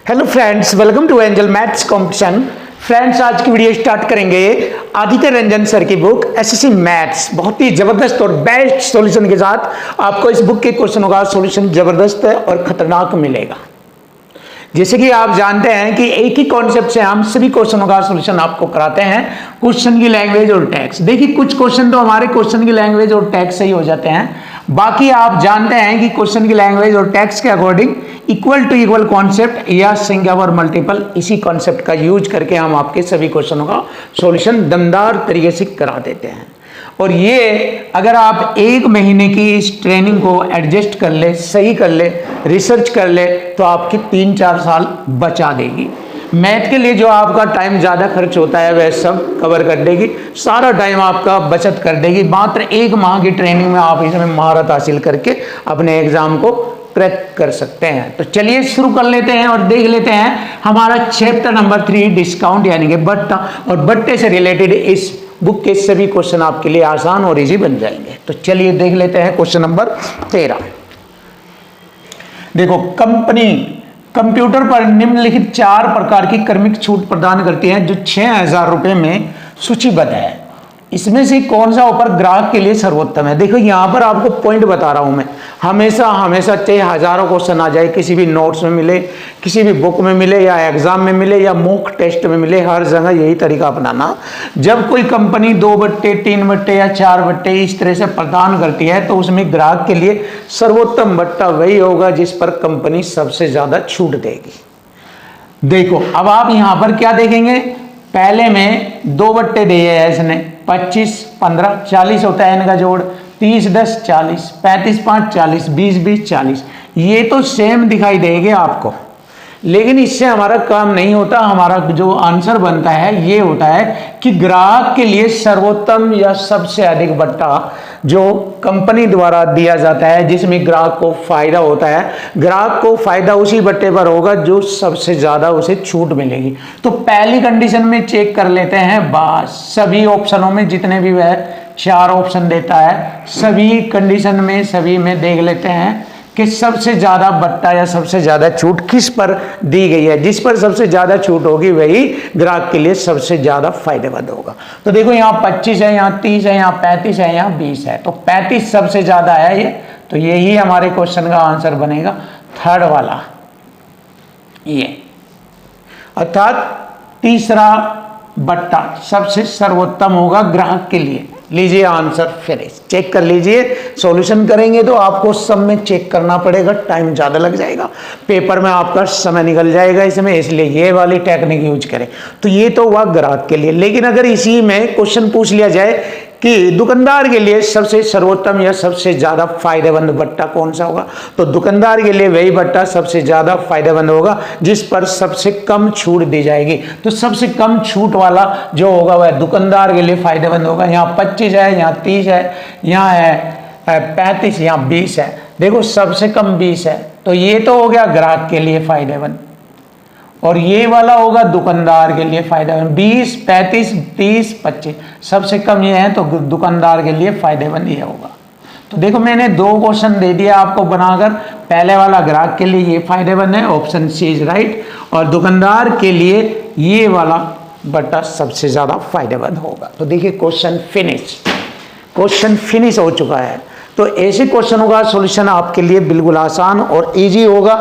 Hello friends, welcome to Angel maths competition. Friends, आज की video start करेंगे Aditya Ranjan sir की बुक एसएससी मैथ्स, बहुत ही जबरदस्त और बेस्ट सॉल्यूशन के साथ। आपको इस बुक के क्वेश्चनों का सॉल्यूशन जबरदस्त और खतरनाक मिलेगा। जैसे कि आप जानते हैं कि एक ही कॉन्सेप्ट से हम सभी क्वेश्चनों का सॉल्यूशन आपको कराते हैं, क्वेश्चन की लैंग्वेज और टैक्स। देखिए, कुछ क्वेश्चन तो हमारे क्वेश्चन की लैंग्वेज और टैक्स से ही हो जाते हैं, बाकी आप जानते हैं कि क्वेश्चन की लैंग्वेज और टैक्स के according equal to equal concept या सिंगल और मल्टीपल, इसी कॉन्सेप्ट का यूज करके हम आपके सभी क्वेश्चनों का सॉल्यूशन दमदार तरीके से करा देते हैं। और ये अगर आप एक महीने की इस ट्रेनिंग को एडजस्ट कर ले, सही कर ले, रिसर्च कर ले, तो आपकी 3-4 साल बचा देगी। मैथ के लिए जो आपका टाइम ज़्यादा खर्च होता है वह सब कवर कर देगी, सारा टाइम आपका बचत कर देगी। मात्र 1 माह की ट्रेनिंग में आप इसमें महारत हासिल करके अपने एग्जाम को क्रैक कर सकते हैं। तो चलिए शुरू कर लेते हैं और देख लेते हैं हमारा चैप्टर नंबर 3 डिस्काउंट यानी कि बट्टा, और बट्टे से रिलेटेड इस बुक के सभी क्वेश्चन आपके लिए आसान और इजी बन जाएंगे। तो चलिए देख लेते हैं क्वेश्चन नंबर 13। देखो, कंपनी कंप्यूटर पर निम्नलिखित 4 प्रकार की क्रमिक छूट प्रदान करती है जो 6000 रुपए में सूचीबद्ध है। इसमें से कौन सा ऊपर ग्राहक के लिए सर्वोत्तम है? देखो, यहां पर आपको पॉइंट बता रहा हूं मैं। हमेशा चाहे हजारों क्वेश्चन आ जाए, किसी भी नोट्स में मिले, किसी भी बुक में मिले, या एग्जाम में मिले, या मॉक टेस्ट में मिले, हर जगह यही तरीका अपनाना। जब कोई कंपनी 2 बट्टे, 3 बट्टे या 4 बट्टे इस तरह से प्रदान करती है, तो उसमें ग्राहक के लिए सर्वोत्तम बट्टा वही होगा जिस पर कंपनी सबसे ज्यादा छूट देगी। देखो, अब आप यहां पर क्या देखेंगे? पहले में 2 बट्टे दिए है इसने, 25, 15, 40 होता है इनका जोड़, 30, 10, 40, 35, 5, 40, 20, 20, 40। ये तो सेम दिखाई देंगे आपको, लेकिन इससे हमारा काम नहीं होता। हमारा जो आंसर बनता है ये होता है कि ग्राहक के लिए सर्वोत्तम या सबसे अधिक बट्टा जो कंपनी द्वारा दिया जाता है, जिसमें ग्राहक को फायदा होता है। ग्राहक को फायदा उसी बट्टे पर होगा जो सबसे ज्यादा उसे छूट मिलेगी। तो पहली कंडीशन में चेक कर लेते हैं। बस सभी ऑप्शनों में जितने भी वह 4 ऑप्शन देता है, सभी कंडीशन में सभी में देख लेते हैं कि सबसे ज्यादा बट्टा या सबसे ज्यादा छूट किस पर दी गई है। जिस पर सबसे ज्यादा छूट होगी वही ग्राहक के लिए सबसे ज्यादा फायदेमंद होगा। तो देखो, यहाँ 25 है, यहाँ 30 है, यहाँ 35 है, यहाँ 20 है, तो 35 सबसे ज्यादा है ये। तो यही हमारे क्वेश्चन का आंसर बनेगा, थर्ड वाला ये, अर्थात तीसरा बट्टा सबसे सर्वोत्तम होगा ग्राहक के लिए। लीजिए आंसर फिनिश, चेक कर लीजिए। सॉल्यूशन करेंगे तो आपको सब में चेक करना पड़ेगा, टाइम ज़्यादा लग जाएगा, पेपर में आपका समय निकल जाएगा इसमें, इसलिए ये वाली टेक्निक यूज करें। तो ये तो हुआ ग्राहक के लिए। लेकिन अगर इसी में क्वेश्चन पूछ लिया जाए कि दुकानदार के लिए सबसे सर्वोत्तम या सबसे ज्यादा फायदेमंद बट्टा कौन सा होगा, तो दुकानदार के लिए वही बट्टा सबसे ज्यादा फायदेमंद होगा जिस पर सबसे कम छूट दी जाएगी। तो सबसे कम छूट वाला जो होगा वह दुकानदार के लिए फायदेमंद होगा। यहाँ 25 है, यहाँ 30 है, यहाँ है 35, यहाँ 20 है। देखो, सबसे कम 20 है, तो ये तो हो गया ग्राहक के लिए फायदेमंद, और ये वाला होगा दुकानदार के लिए फायदेमंद। 20, 35, 30, 25 सबसे कम ये है, तो दुकानदार के लिए फायदेमंद ये होगा। तो देखो, मैंने 2 क्वेश्चन दे दिया आपको बनाकर। पहले वाला ग्राहक के लिए ये फायदेमंद है, ऑप्शन सी इज राइट, और दुकानदार के लिए ये वाला बट्टा सबसे ज्यादा फायदेमंद होगा। तो देखिए, क्वेश्चन फिनिश हो चुका है। तो ऐसे क्वेश्चनों का सॉल्यूशन आपके लिए बिल्कुल आसान और इजी होगा।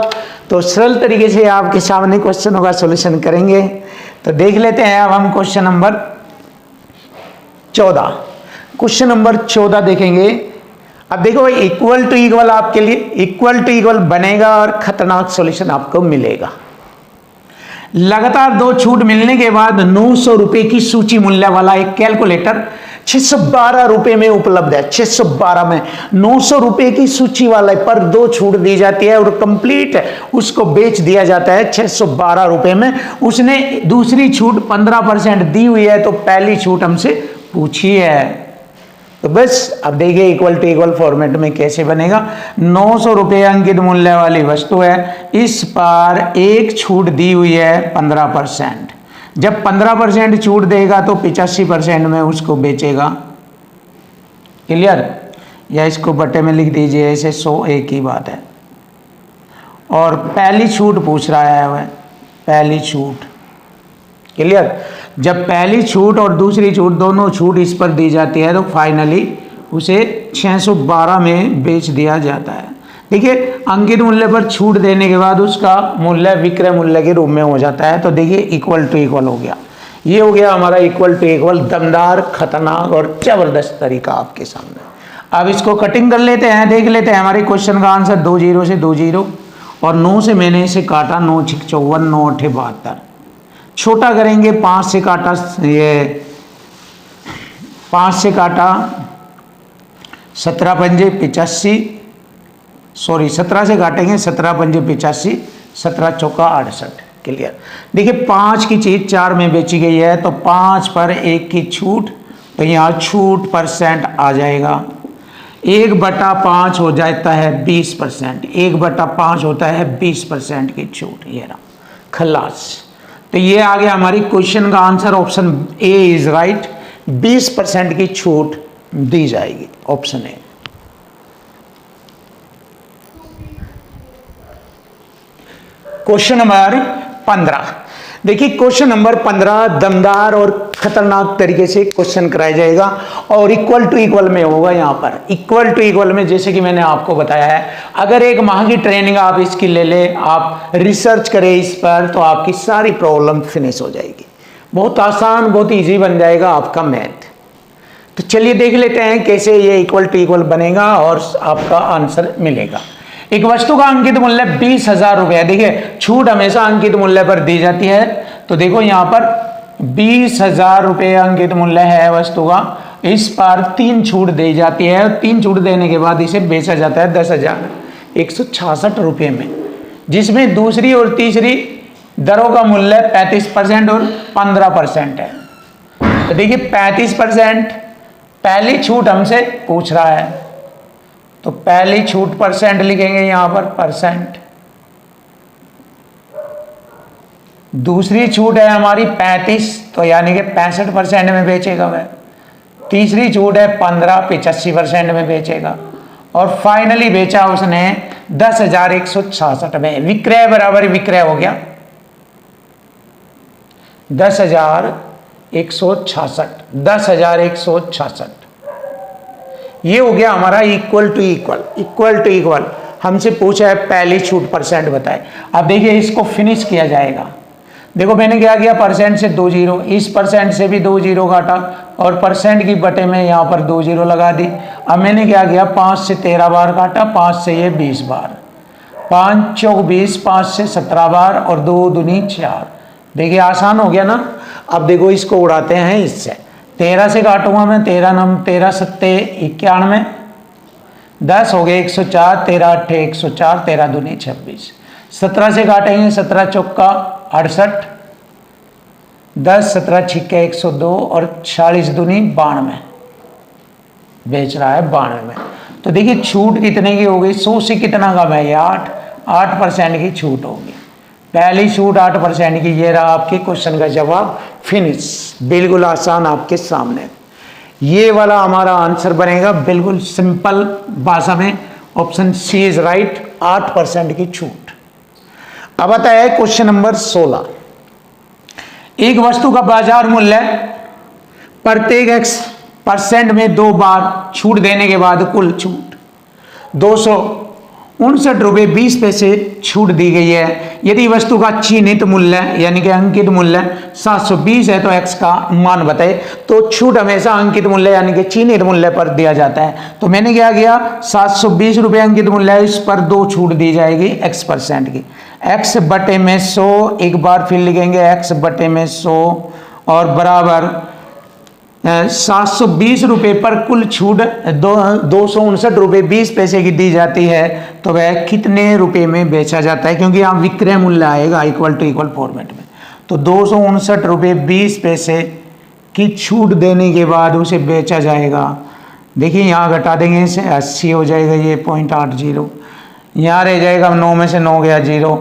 तो सरल तरीके से आपके सामने क्वेश्चनों का सॉल्यूशन करेंगे। तो देख लेते हैं अब हम क्वेश्चन नंबर 14। क्वेश्चन नंबर 14 देखेंगे। अब देखो, इक्वल टू इक्वल आपके लिए इक्वल टू इक्वल बनेगा और खतरनाक सॉल्यूशन आपको मिलेगा। लगातार 2 छूट मिलने के बाद 900 रुपए की सूची मूल्य वाला एक कैलकुलेटर 612 रुपए में उपलब्ध है। 612 में 900 रुपए की सूची वाले पर 2 छूट दी जाती है और कंप्लीट उसको बेच दिया जाता है 612 रुपए में। उसने दूसरी छूट 15% दी हुई है, तो पहली छूट हमसे पूछी है। तो बस अब देखिए, इक्वल टू इक्वल फॉर्मेट में कैसे बनेगा। 900 रुपए अंकित मूल्य वाली वस्तु है, इस पर एक छूट दी हुई है 15%। जब 15% छूट देगा तो 85% में उसको बेचेगा। क्लियर? या इसको बटे में लिख दीजिए, ऐसे 100 एक ही बात है। और पहली छूट पूछ रहा है वह पहली छूट, क्लियर। जब पहली छूट और दूसरी छूट दोनों छूट इस पर दी जाती है तो फाइनली उसे 612 में बेच दिया जाता है। देखिए अंकित मूल्य पर छूट देने के बाद उसका मूल्य विक्रय मूल्य के रूप में हो जाता है। तो देखिए इक्वल टू इक्वल हो गया, ये हो गया हमारा इक्वल टू इक्वल, दमदार, खतरनाक और जबरदस्त तरीका आपके सामने। अब इसको कटिंग कर लेते हैं, देख लेते हैं हमारे क्वेश्चन का आंसर। 2 0 से 2 0 और 9 से मैंने इसे काटा, 9 6 54, 9 8 72। छोटा करेंगे, 5 से काटा, ये 5 से काटा 17 पंजे 85, सॉरी 17 से काटेंगे, 17 पंजे 85, 17 चौका 68, क्लियर। देखिए 5 की चीज 4 में बेची गई है तो 5 पर 1 की छूट, तो यहाँ छूट परसेंट आ जाएगा। 1/5 हो जाता है 20%, 1/5 होता है 20% की छूट, ये रहा खलास। तो ये आ गया हमारी क्वेश्चन का answer, option A is right. 20% की छूट दी जाएगी, ऑप्शन ए। क्वेश्चन नंबर 15, देखिए क्वेश्चन नंबर 15 दमदार और खतरनाक तरीके से क्वेश्चन कराया जाएगा और इक्वल टू इक्वल में होगा। यहाँ पर इक्वल टू इक्वल में जैसे कि मैंने आपको बताया है, अगर 1 माह की ट्रेनिंग आप इसकी ले ले, आप रिसर्च करें इस पर, तो आपकी सारी प्रॉब्लम फिनिश हो जाएगी। बहुत आसान, बहुत ईजी बन जाएगा आपका मैथ। तो चलिए देख लेते हैं कैसे ये इक्वल टू इक्वल बनेगा और आपका आंसर मिलेगा। एक वस्तु का अंकित मूल्य 20,000 रुपये है। देखिए छूट हमेशा अंकित मूल्य पर दी जाती है, तो देखो यहाँ पर 20,000 रुपये अंकित मूल्य है वस्तु का, इस पर 3 छूट दी जाती है। 3 छूट देने के बाद इसे बेचा जाता है 10,166 रुपये में, जिसमें दूसरी और तीसरी दरों का मूल्य 35% और 15% है। तो देखिए 35% पहली छूट हमसे पूछ रहा है, तो पहली छूट परसेंट लिखेंगे यहां पर परसेंट। दूसरी छूट है हमारी 35, तो यानी कि 65% में बेचेगा वह। तीसरी छूट है 15, 85% में बेचेगा। और फाइनली बेचा उसने 10,166 में। विक्रय बराबर विक्रय हो गया 10,166, 10,166, ये हो गया हमारा equal to equal. Equal to equal हमसे पूछा है पहली छूट परसेंट बताए। अब देखिए इसको फिनिश किया जाएगा। देखो मैंने क्या किया, परसेंट से 2 0, इस परसेंट से भी 2 0 काटा और परसेंट की बटे में यहाँ पर 2 0 लगा दी। अब मैंने क्या किया, 5 से 13 बार काटा, 5 से ये 20 बार, 5 चौक 20, 5 से 17 बार और 2 दूनी 4। देखिए आसान हो गया ना। अब देखो इसको उड़ाते हैं इससे। 13 से काटूंगा मैं, 13 नम 13 सत्ते 91, 10 हो गए 104, 13 अट्ठे 104, 13 दूनी 26। 17 से काटेंगे, 17 चौका 68, 10 17 छिक्के 102 और 40 दूनी 92, बेच रहा है 92 में। तो देखिए छूट कितने की होगी, 100 से कितना कम है, ये 8% की छूट होगी। पहली छूट 8% की। ये रहा आपके क्वेश्चन का जवाब, फिनिश। बिल्कुल आसान आपके सामने। ये वाला हमारा आंसर बनेगा बिल्कुल सिंपल भाषा में, ऑप्शन सी इज राइट, 8% की छूट। अब आता है क्वेश्चन नंबर 16। एक वस्तु का बाजार मूल्य प्रत्येक x% में 2 बार छूट देने के बाद कुल छूट 259 रुपये 20 पैसे छूट दी गई है। यदि वस्तु का चिन्हित मूल्य यानी कि अंकित मूल्य 720 है तो x का मान बताए। तो छूट हमेशा अंकित मूल्य यानी कि चिन्हित मूल्य पर दिया जाता है। तो मैंने क्या किया, 720 रुपये अंकित मूल्य है, इस पर 2 छूट दी जाएगी x% की। x बटे में 100, एक बार फिर लिखेंगे x बटे में 100 और बराबर 720 रुपये पर कुल छूट 259 रुपये 20 पैसे की दी जाती है। तो वह कितने रुपए में बेचा जाता है, क्योंकि यहाँ विक्रय मूल्य आएगा इक्वल टू इक्वल फॉर्मेट में। तो 259 रुपये 20 पैसे की छूट देने के बाद उसे बेचा जाएगा। देखिए यहाँ घटा देंगे इसे, 80 हो जाएगा ये 0.80, यहाँ रह जाएगा 9 में से 9 गया 0,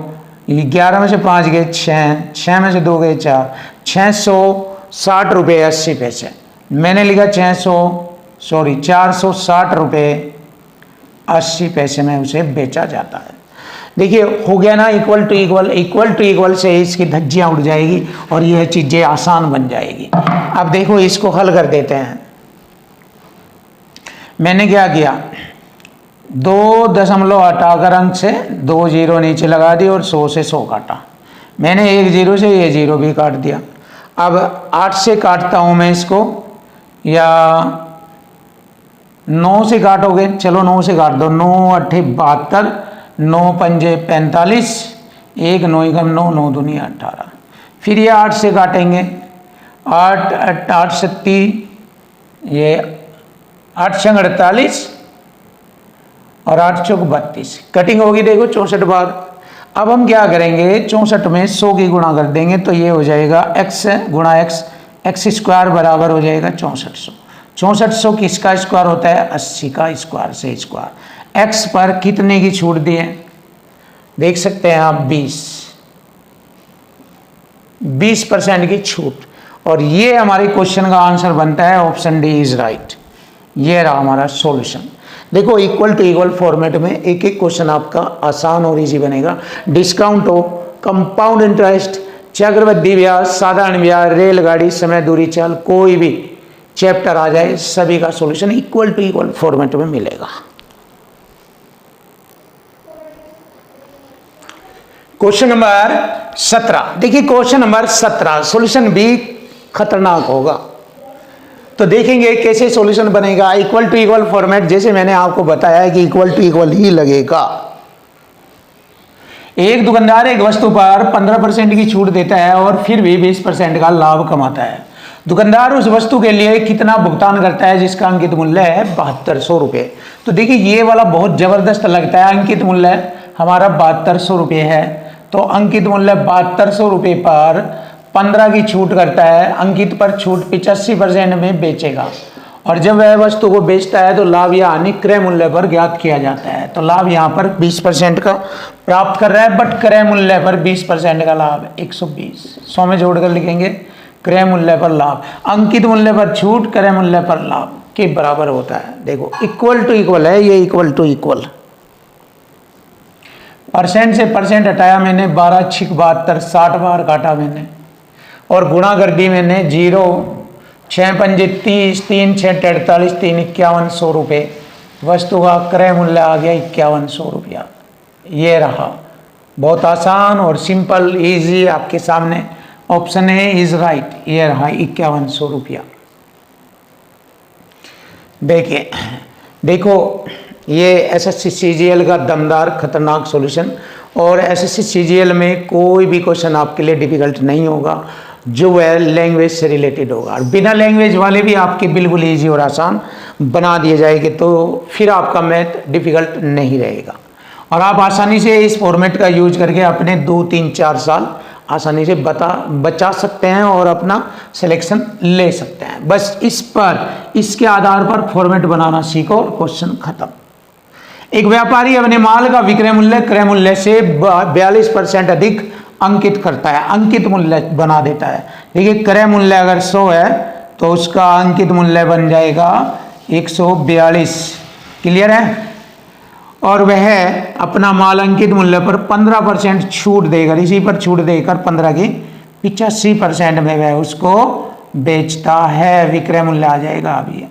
11 में से 5 गए 6, 6 में से 2 गए 4, 660 रुपये 80 पैसे। मैंने लिखा 460 रुपये 80 पैसे में उसे बेचा जाता है। देखिए हो गया ना, equal to equal, equal to equal से इसकी धज्जियां उड़ जाएगी और यह चीजें आसान बन जाएगी। अब देखो इसको हल कर देते हैं। मैंने क्या किया, 2 दशमलव हटाकर अंक से 2 जीरो नीचे लगा दी और 100 से 100 काटा। मैंने 1 जीरो से ये जीरो भी काट दिया। अब 8 से काटता हूं मैं इसको, या 9 से काटोगे, चलो 9 से काट दो। 9 अट्ठे 72, 9 पंजे 45, 1 9 एकम 9, 9 दूनी 18। फिर ये 8 से काटेंगे, 8 सत्ती, ये 8 छंग 48 और 8 चौक 32, कटिंग होगी देखो 64 बार। अब हम क्या करेंगे, 64 में 100 की गुणा कर देंगे तो ये हो जाएगा x गुणा x स्क्वायर बराबर हो जाएगा 6400। 6400 किसका स्क्वायर होता है, 80 का स्क्वायर से स्क्वायर। x पर कितने की छूट दी है, देख सकते हैं आप, 20% की छूट। और ये हमारे क्वेश्चन का आंसर बनता है ऑप्शन डी इज राइट। ये रहा हमारा सॉल्यूशन। देखो इक्वल टू इक्वल फॉर्मेट में एक एक क्वेश्चन आपका आसान और इजी बनेगा। डिस्काउंट हो, कंपाउंड इंटरेस्ट, चक्रवृद्धि ब्याज, साधारण ब्याज, रेलगाड़ी, समय दूरी चाल, कोई भी चैप्टर आ जाए सभी का solution equal to equal format में मिलेगा। क्वेश्चन नंबर 17, देखिए क्वेश्चन नंबर 17 सॉल्यूशन भी खतरनाक होगा। तो देखेंगे कैसे सॉल्यूशन बनेगा। इक्वल टू इक्वल फॉर्मेट, जैसे मैंने आपको बताया है कि इक्वल टू इक्वल ही लगेगा। एक दुकानदार एक वस्तु पर 15% की छूट देता है और फिर भी 20% का लाभ कमाता है। दुकानदार उस वस्तु के लिए कितना भुगतान करता है जिसका अंकित मूल्य है 7200 रुपये। तो देखिए ये वाला बहुत जबरदस्त लगता है। अंकित मूल्य हमारा 7200 रुपये है, तो अंकित मूल्य 7200 रुपये पर 15 की छूट करता है। अंकित पर छूट 85% में बेचेगा और जब वह वस्तु को बेचता है तो लाभ या हानि क्रय मूल्य पर ज्ञात किया जाता है। तो लाभ यहाँ पर 20% का प्राप्त कर रहा है, बट क्रय मूल्य पर 20% का लाभ 120, 100 में जोड़कर लिखेंगे क्रय मूल्य पर लाभ। अंकित मूल्य पर छूट क्रय मूल्य पर लाभ के बराबर होता है। देखो इक्वल टू इक्वल है, ये इक्वल टू इक्वल। परसेंट से परसेंट हटाया मैंने, 12 छिक 72, 60 बार काटा मैंने और गुणा कर दी मैंने 0, 6 पंजे 30, 3 6 48, 3 5100 रुपये। वस्तु का क्रय मूल्य आ गया 5100 रुपया। ये रहा, बहुत आसान और सिंपल इजी आपके सामने ऑप्शन है इज राइट। ये रहा 5100 रुपया। देखिए देखो ये एसएससी सीजीएल का दमदार खतरनाक सॉल्यूशन। और एसएससी सीजीएल में कोई भी क्वेश्चन आपके लिए डिफिकल्ट नहीं होगा जो वह लैंग्वेज से रिलेटेड होगा, और बिना लैंग्वेज वाले भी आपके बिल्कुल इजी और आसान बना दिए जाएंगे। तो फिर आपका मैथ डिफिकल्ट नहीं रहेगा और आप आसानी से इस फॉर्मेट का यूज करके अपने 2 3 4 साल आसानी से बचा सकते हैं और अपना सिलेक्शन ले सकते हैं। बस इसके आधार पर फॉर्मेट बनाना सीखो और क्वेश्चन खत्म। एक व्यापारी अपने माल का विक्रय मूल्य क्रय मूल्य से 42% अधिक अंकित करता है, अंकित मूल्य बना देता है। देखिए क्रय मूल्य अगर 100 है तो उसका अंकित मूल्य बन जाएगा 142। क्लियर है? और वह अपना माल अंकित मूल्य पर 15% छूट देकर, इसी पर छूट देकर 15 की 85% में वह उसको बेचता है। विक्रय मूल्य आ जाएगा अभी।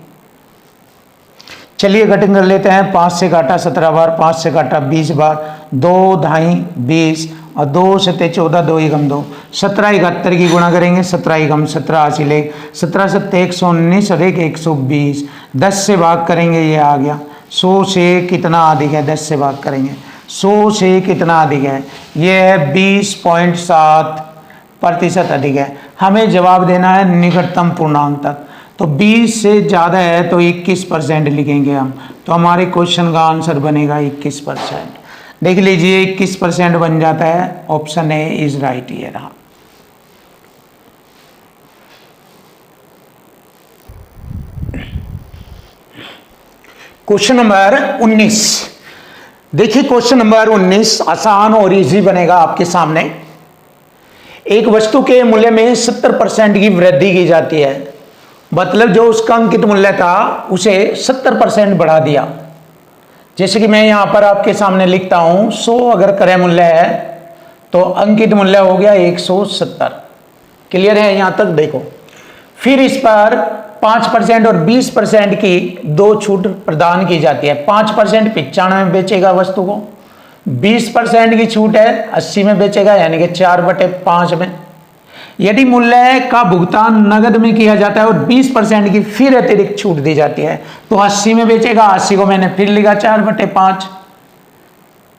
चलिए कटिंग कर लेते हैं। 5 से काटा 17 बार, 5 से काटा 20 बार, 2 ढाई 20 और 2 सत्ते 14, 2 एकम 2, 17 71 की गुणा करेंगे। 17 एकम 17 80 ले, 17 सत्ते 119 और 1 120, 10 से भाग करेंगे ये आ गया। 100 से कितना अधिक है, 10 से भाग करेंगे। 100 से कितना अधिक है, ये है 20.7% अधिक है। हमें जवाब देना है निकटतम पूर्णांक तक, तो 20 से ज़्यादा है तो 21% लिखेंगे हम। तो हमारे क्वेश्चन का आंसर बनेगा 21%। देख लीजिए 21% बन जाता है। Option A is right. ये रहा। Question number 19। देखिए क्वेश्चन नंबर 19 आसान और इजी बनेगा आपके सामने। एक वस्तु के मूल्य में 70% की वृद्धि की जाती है, मतलब जो उसका अंकित मूल्य था उसे 70% बढ़ा दिया। जैसे कि मैं यहां पर आपके सामने लिखता हूं 100 अगर क्रय मूल्य है तो अंकित मूल्य हो गया 170। क्लियर है यहां तक? देखो फिर इस पर 5% और 20% की दो छूट प्रदान की जाती है। 5% 95 में बेचेगा वस्तु को, 20% की छूट है 80 में बेचेगा, यानी कि 4/5 में। यदि मूल्य का भुगतान नगद में किया जाता है और 20% की फिर अतिरिक्त छूट दी जाती है तो 80 में बेचेगा, 80 को मैंने फिर लिखा 4/5।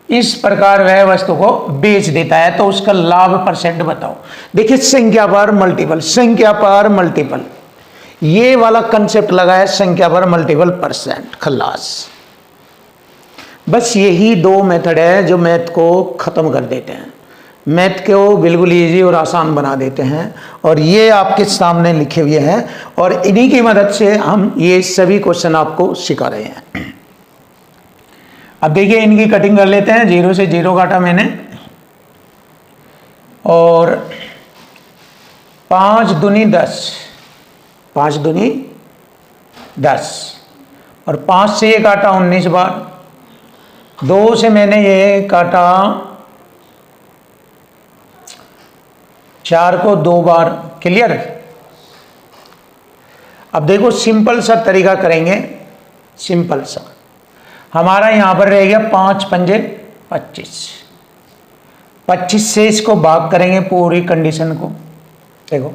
इस प्रकार वह वस्तु को बेच देता है तो उसका लाभ परसेंट बताओ। देखिए संख्या पर मल्टीपल, संख्या पर मल्टीपल, ये वाला कंसेप्ट लगा है, संख्या पर मल्टीपल परसेंट, खलास। बस यही दो मेथड है जो मैथ को खत्म कर देते हैं, मैथ को बिल्कुल इजी और आसान बना देते हैं। और ये आपके सामने लिखे हुए हैं और इन्हीं की मदद से हम ये सभी क्वेश्चन आपको सिखा रहे हैं। अब देखिए इनकी कटिंग कर लेते हैं। 0 से 0 काटा मैंने और 5 दूनी 10, 5 दूनी 10 और 5 से ये काटा 19 बार, 2 से मैंने ये काटा 4 को 2 बार। क्लियर? अब देखो सिंपल सा तरीका करेंगे, सिंपल सा। हमारा यहां पर रहेगा 5 पंजे 25, 25 से इसको भाग करेंगे पूरी कंडीशन को। देखो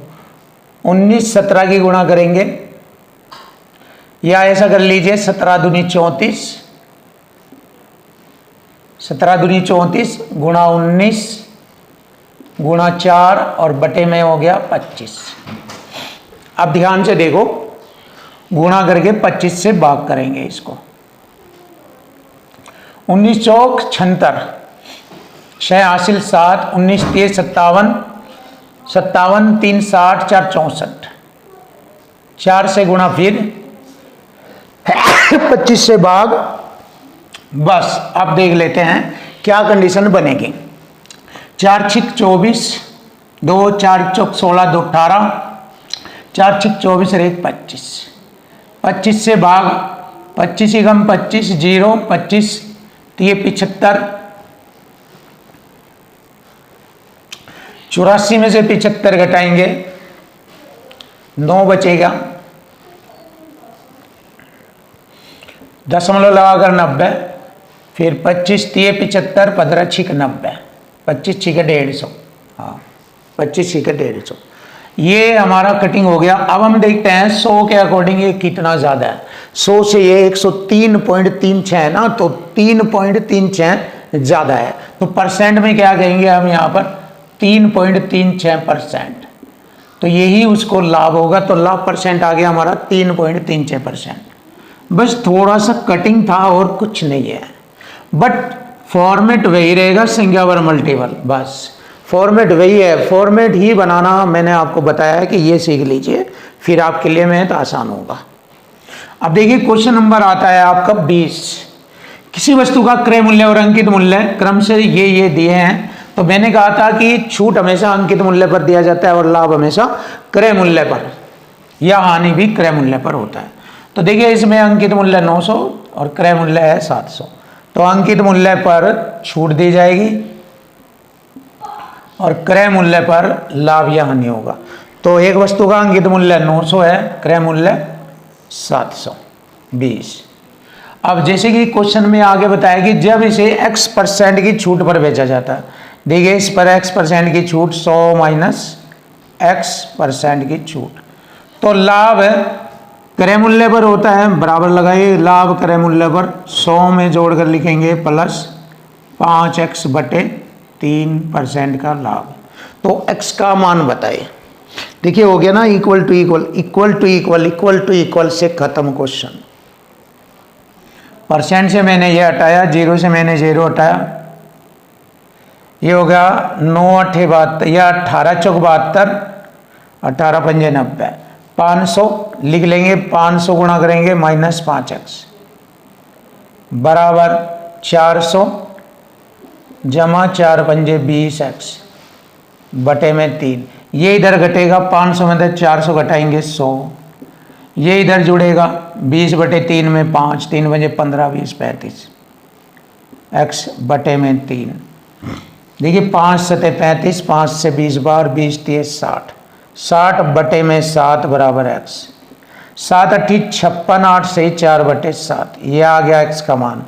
19 17 की गुणा करेंगे, या ऐसा कर लीजिए 17 दूनी 34, 17 दूनी 34 गुणा 19 गुणा 4 और बटे में हो गया 25। अब ध्यान से देखो, गुणा करके 25 से भाग करेंगे इसको। 19 चौक 76, 6 हासिल 7, 19 3 57, 57 3 60, 4 64, 4 से गुणा फिर 25 से भाग। बस अब देख लेते हैं क्या कंडीशन बनेगी। 4 छिक 24, 2 4 चौक 16, 2 18, 4 छिक 24 और 1 25, 25 से भाग, 25 एकम 25, 0 25 तो ये 75, 84 में से 75 घटाएंगे 9 बचेगा, दशमलव लगाकर 90, फिर 25 3 75, 15 छिक 90, 25 छिक 150, हाँ 25 छिक 150। ये हमारा कटिंग हो गया। अब हम देखते हैं 100 के अकॉर्डिंग ये कितना ज़्यादा है। 100 से ये 103.36 है ना, तो 3.36 ज़्यादा है। तो परसेंट में क्या कहेंगे हम यहाँ पर 3.36%। तो यही उसको लाभ होगा, तो लाभ परसेंट आ गया हमारा 3.36%। बस थोड़ा सा कटिंग था और कुछ नहीं है, बट फॉर्मेट वही रहेगा, संख्या पर मल्टीपल, बस फॉर्मेट वही है। फॉर्मेट ही बनाना मैंने आपको बताया है कि ये सीख लीजिए, फिर आपके लिए मैथ आसान होगा। अब देखिए क्वेश्चन नंबर आता है आपका 20। किसी वस्तु का क्रय मूल्य और अंकित मूल्य क्रम से ये दिए हैं। तो मैंने कहा था कि छूट हमेशा अंकित मूल्य पर दिया जाता है और लाभ हमेशा क्रय मूल्य पर, या हानि भी क्रय मूल्य पर होता है। तो देखिए इसमें अंकित मूल्य 900 और क्रय मूल्य है 700, तो अंकित मूल्य पर छूट दी जाएगी और क्रय मूल्य पर लाभ या हानि होगा। तो एक वस्तु का अंकित मूल्य 900 है, क्रय मूल्य 720। अब जैसे कि क्वेश्चन में आगे बताया कि जब इसे x% की छूट पर बेचा जाता है, देखिए इस पर x% की छूट 100 माइनस x% की छूट, तो लाभ क्रय मूल्य पर होता है, बराबर लगाइए, लाभ क्रय मूल्य पर 100 में जोड़कर लिखेंगे प्लस 5x/3% का लाभ। तो x का मान बताइए। देखिए हो गया ना, equal to equal, equal to equal, equal to equal से खत्म क्वेश्चन। परसेंट से मैंने ये हटाया, 0 से मैंने 0 हटाया, ये हो गया 9 8 72 या 18 चौक 72, 18 पंजे 90, 500 लिख लेंगे, 500 गुणा करेंगे माइनस 5x बराबर 400 जमा 4 पंजे 20x बटे में 3। ये इधर घटेगा 500 में से 400 घटाएंगे 100, ये इधर जुड़ेगा 20 बटे 3 में 5, 3 पंजे 15 20 35, x बटे में 3। देखिए 5 सते 35, 5 से 20 बार, 20 3 60, 60 बटे में 7 बराबर x। 7 अट्ठी 56, 8 से 4 बटे 7, ये आ गया x का मान।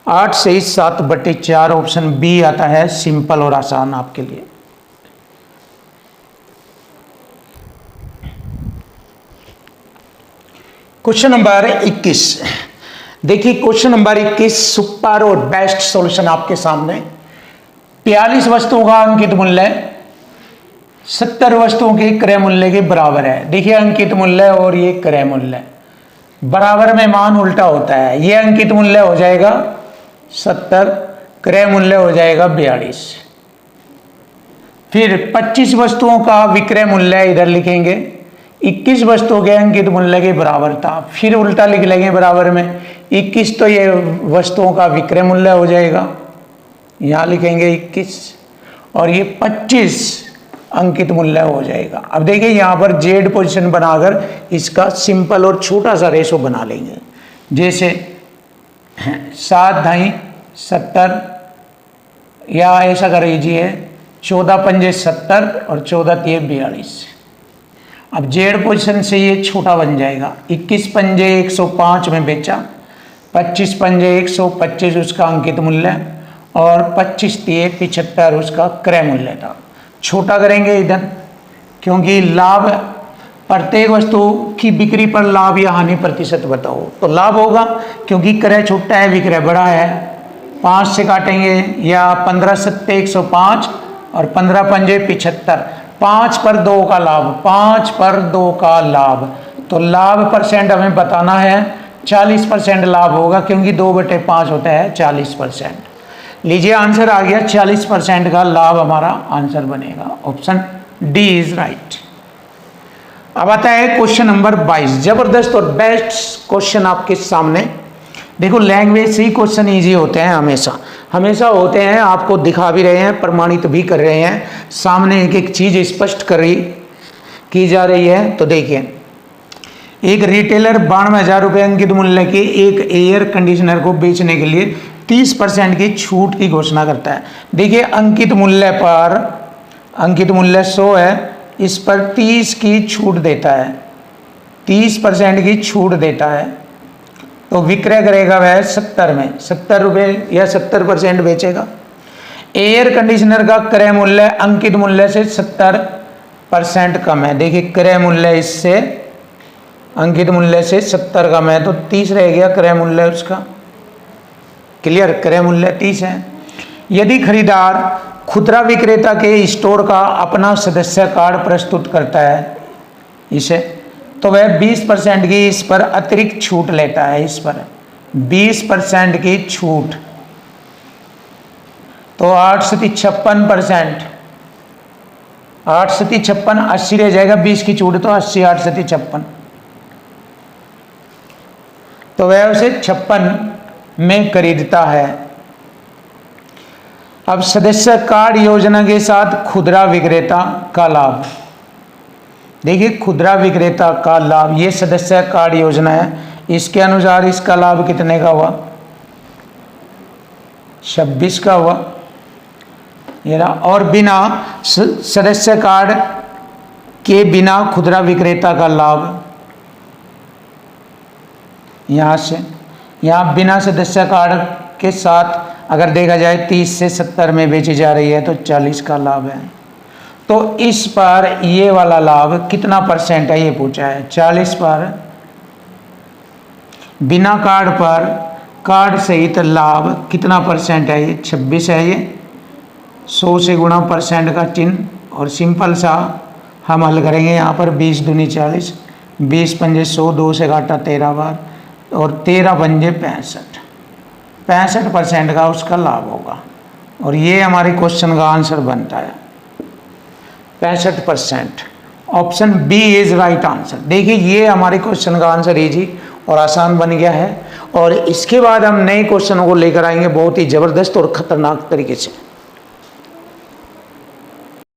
8 से 7 बटे 4 ऑप्शन बी आता है, सिंपल और आसान आपके लिए। Question number 21। देखिए क्वेश्चन नंबर 21 सुपर और बेस्ट सॉल्यूशन आपके सामने। 42 वस्तुओं का अंकित मूल्य 70 वस्तुओं के क्रय मूल्य के बराबर है। देखिए अंकित मूल्य और ये क्रय मूल्य बराबर में मान उल्टा होता है। ये अंकित मूल्य हो जाएगा 70, क्रय मूल्य हो जाएगा 42। फिर 25 वस्तुओं का विक्रय मूल्य इधर लिखेंगे, 21 वस्तुओं के अंकित मूल्य के बराबर था। फिर उल्टा लिख लेंगे बराबर में, 21 तो ये वस्तुओं का विक्रय मूल्य हो जाएगा, यहाँ लिखेंगे 21, और ये 25 अंकित मूल्य हो जाएगा। अब देखिए यहाँ पर जेड पोजीशन बनाकर इसका सिंपल और छोटा सा रेशो बना लेंगे। जैसे 7 ढाई 70, या ऐसा कर लीजिए 14 पंजे 70 और 14 तिये 42। अब जेड पोजीशन से ये छोटा बन जाएगा। 21 पंजे 105 में बेचा, 25 पंजे 125 उसका अंकित मूल्य, और 25 तिये 75 उसका क्रय मूल्य था। छोटा करेंगे इधर, क्योंकि लाभ प्रत्येक वस्तु की बिक्री पर लाभ या हानि प्रतिशत बताओ, तो लाभ होगा क्योंकि क्रय छोटा है विक्रय बड़ा है। 5 से काटेंगे, या 15 सत्ते 105 और 15 पंजे 75, 5 पर 2 का लाभ, 5 पर 2 का लाभ, तो लाभ परसेंट हमें बताना है। 40% लाभ होगा क्योंकि 2/5 होता है 40%। लीजिए आंसर आ गया, 40% का लाभ हमारा आंसर बनेगा। Option D is right. अब आता है क्वेश्चन नंबर 22। जबरदस्त और बेस्ट क्वेश्चन आपके सामने। देखो लैंग्वेज से ही क्वेश्चन इजी होते हैं, हमेशा होते हैं। आपको दिखा भी रहे हैं, प्रमाणित भी कर रहे हैं, सामने एक एक चीज स्पष्ट की जा रही है। तो देखिए, एक रिटेलर 92,000 रुपये अंकित मूल्य के एक एयर कंडीशनर को बेचने के लिए 30% की छूट की घोषणा करता है। देखिए अंकित मूल्य 100 है, इस पर 30 की छूट देता है, 30% की छूट देता है, तो विक्रय करेगा वह 70 में, 70 रुपये या 70% बेचेगा। एयर कंडीशनर का क्रय मूल्य अंकित मूल्य से 70% कम है। देखिए क्रय मूल्य इससे अंकित मूल्य से 70 कम है, तो 30 रह गया क्रय मूल्य उसका। क्लियर, क्रय मूल्य 30 है। यदि खरीदार खुदरा विक्रेता के स्टोर का अपना सदस्य कार्ड प्रस्तुत करता है इसे, तो वह 20% की इस पर अतिरिक्त छूट लेता है। इस पर 20% की छूट, तो 8 सती 56%, 8 सती 56, 80 रह जाएगा, 20 की छूट तो 80, 8 सती 56, तो वह उसे 56 में खरीदता है। अब सदस्य कार्ड योजना के साथ खुदरा विक्रेता का लाभ। देखिए खुदरा विक्रेता का लाभ, ये सदस्य कार्ड योजना है, इसके अनुसार इसका लाभ कितने का हुआ? 26 का हुआ। ये रहा। और बिना सदस्य कार्ड के बिना खुदरा विक्रेता का लाभ, यहाँ से यहाँ बिना सदस्य कार्ड के साथ अगर देखा जाए 30 से 70 में बेची जा रही है, तो 40 का लाभ है। तो इस पर ये वाला लाभ कितना % है ये पूछा है। 40 पर बिना कार्ड पर कार्ड सहित लाभ कितना % है? ये 26 है। ये 100 से गुणा % का चिन्ह, और सिंपल सा हम हल करेंगे। यहाँ पर 20 दूनी 40, 20 पंजे 100, 2 से काटा 13 बार, और 13 पंजे 65% का उसका लाभ होगा। और ये हमारे क्वेश्चन का आंसर बनता है 65%। Option B is right answer. देखिए ये हमारे क्वेश्चन का आंसर इजी और आसान बन गया है। और इसके बाद हम नए क्वेश्चनों को लेकर आएंगे बहुत ही ज़बरदस्त और ख़तरनाक तरीके से।